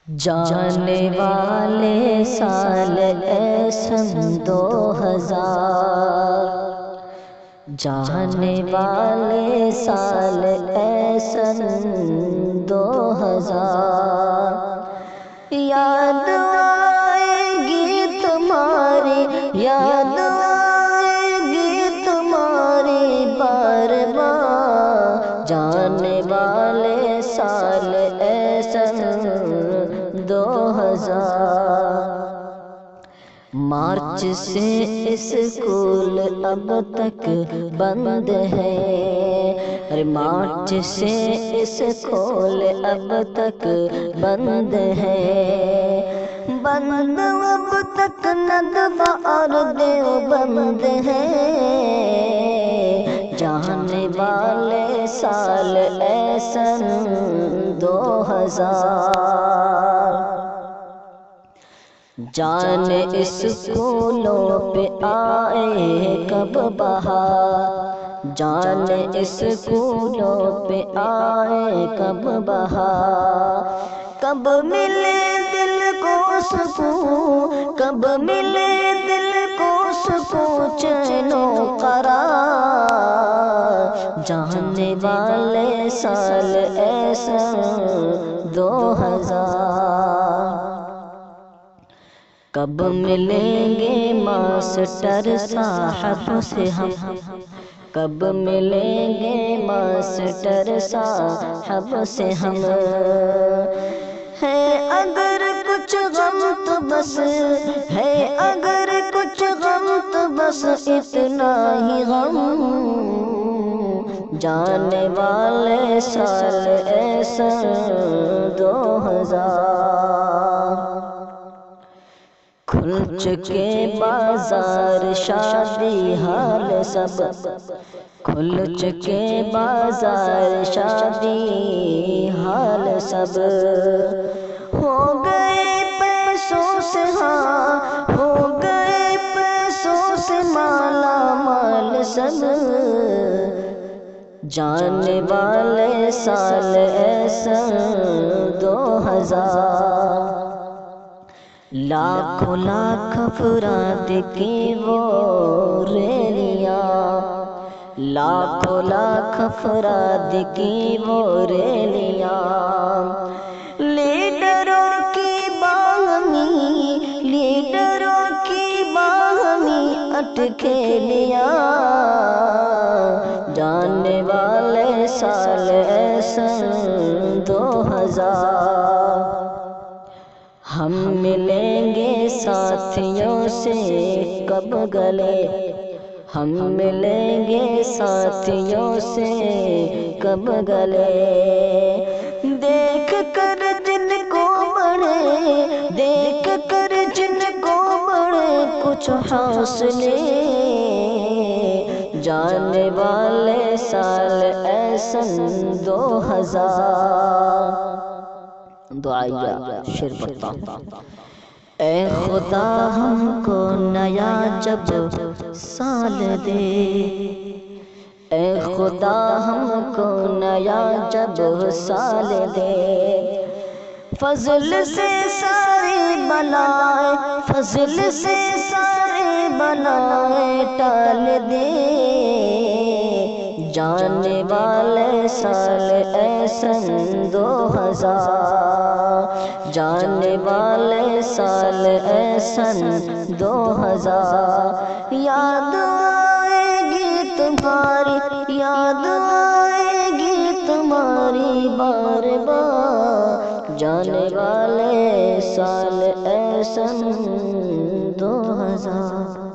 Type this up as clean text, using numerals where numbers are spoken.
جانے والے سال اے سن 2000، جانے والے سال اے سن 2000، یاد آئے گی تمہاری، یاد آئے گی تمہاری بار بار، جانے والے سال اے سن 2000۔ مارچ سے اسکول اب تک بند ہے، ارے مارچ سے اسکول اب تک بند ہے، بند اب تک ندوہ اور دیوبند ہے، جانے والے سال اے سن 2000۔ جانے اسکولوں پہ آئے کب بہار، جانے اسکولوں پہ آئے کب بہار، کب ملے دل کو سکون، کب ملے دل کو سکون چین و قرار، جانے والے سال اے سن 2000۔ کب ملیں گے ماسٹر صاحب سے ہم، کب ملیں گے ماسٹر صاحب سے ہم، ہے اگر کچھ غم تو بس، ہے اگر کچھ غم تو بس اتنا ہی غم، جانے والے سال اے سن 2000۔ کھل چکے بازار شادی حال سب، کھل چکے بازار شادی حال سب، ہو گئے پیسوں سے، ہاں ہو گئے پیسوں سے مالا مال سب، جانے والے سال اے سن 2000۔ لاکھوں لاکھ افراد کی وہ ریلیاں، لاکھوں لاکھ افراد کی وہ ریلیاں، لیڈروں کی باہمی، لیڈروں کی باہمی اٹکھیلیاں، جانے والے سال اے سن 2000۔ ہم ملیں گے ساتھیوں سے کب گلے، ہم ملیں گے ساتھیوں سے کب گلے، دیکھ کر جن کو بڑے، دیکھ کر جن کو بڑے کچھ حوصلے، جانے والے سال اے سن 2000۔ دعائیہ شعر پڑھتا ہوں۔ اے خدا ہم کو نیا جب سال دے، اے خدا ہم کو نیا جب سال دے، فضل سے سارے بلائیں، فضل سے سارے بلائیں ٹال دے، جانے والے سال اے سن 2000، جانے والے سال اے سن 2000، یاد آئے گی تمہاری، یاد آئے گی تمہاری بار بار، جانے والے سال اے سن 2000۔